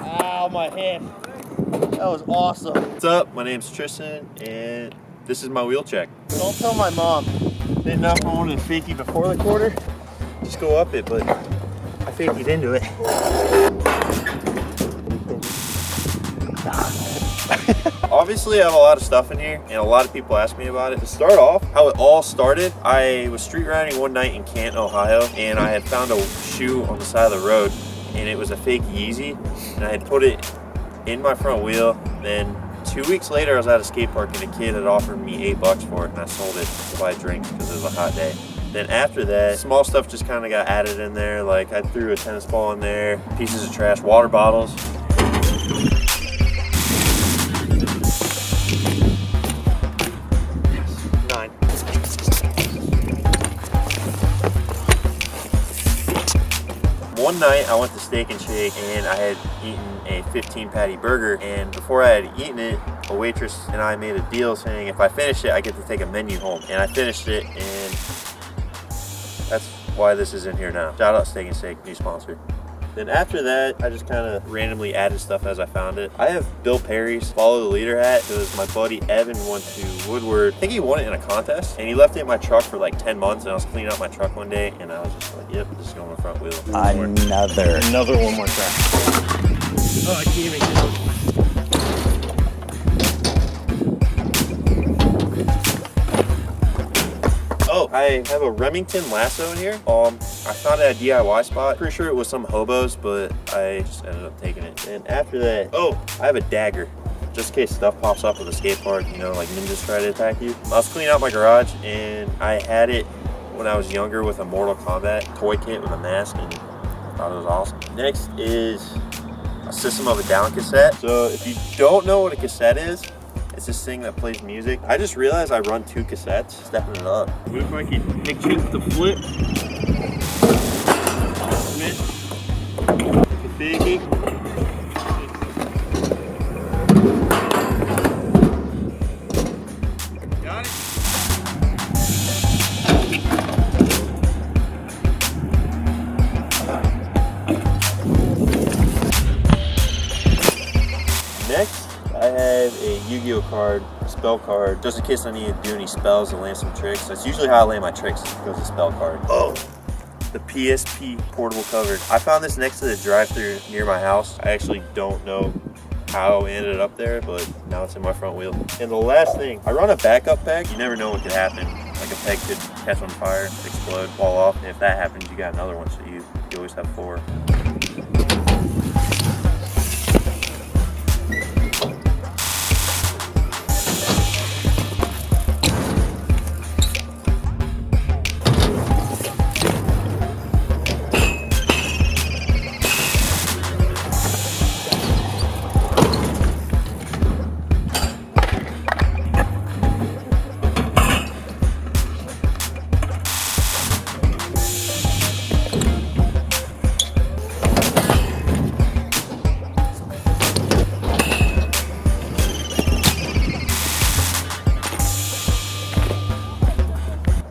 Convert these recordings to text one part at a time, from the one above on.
Ow, my head. That was awesome. What's up? My name's Tristan, and this is my wheel check. Don't tell my mom. Didn't know if I wanted to fakie before the quarter. Just go up it, but I fakied into it. Obviously, I have a lot of stuff in here, and a lot of people ask me about it. To start off, how it all started, I was street riding one night in Canton, Ohio, and I had found a shoe on the side of the road, and it was a fake Yeezy, and I had put it in my front wheel. Then 2 weeks later, I was at a skate park, and a kid had offered me $8 for it, and I sold it to buy drinks because it was a hot day. Then after that, small stuff just kind of got added in there. Like I threw a tennis ball in there, pieces of trash, water bottles. One night I went to Steak and Shake and I had eaten a 15 patty burger, and before I had eaten it, a waitress and I made a deal saying if I finish it I get to take a menu home, and I finished it, and that's why this is in here now. Shout out Steak and Shake, new sponsor. Then after that, I just kind of randomly added stuff as I found it. I have Bill Perry's Follow the Leader hat because my buddy Evan went to Woodward. I think he won it in a contest, and he left it in my truck for like 10 months, and I was cleaning out my truck one day, and I was just like, yep, this is going on the front wheel. Another one more track. Oh, I can't even get it. Oh, I have a Remington lasso in here. I found it at a DIY spot. Pretty sure it was some hobos, but I just ended up taking it. And after that, oh, I have a dagger. Just in case stuff pops up with a skate park, you know, like ninjas try to attack you. I was cleaning out my garage, and I had it when I was younger with a Mortal Kombat toy kit with a mask, and I thought it was awesome. Next is a System of a Down cassette. So if you don't know what a cassette is, it's this thing that plays music. I just realized I run 2 cassettes, stepping it up. What if I could make change the flip? Miss. The figgy. Got it. Next, I have a Yu-Gi-Oh card, a spell card, just in case I need to do any spells and land some tricks. That's usually how I land my tricks, goes a spell card. Oh, the PSP portable cover. I found this next to the drive-thru near my house. I actually don't know how it ended up there, but now it's in my front wheel. And the last thing, I run a backup peg. You never know what could happen. Like a peg could catch on fire, explode, fall off, and if that happens, you got another one, so you always have 4.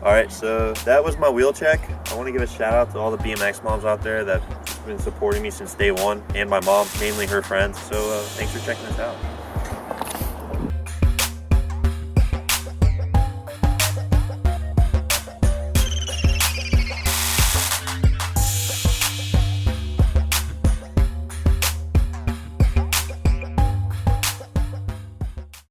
Alright, so that was my wheel check. I want to give a shout out to all the BMX moms out there that have been supporting me since day one, and my mom, mainly her friends. So thanks for checking this out.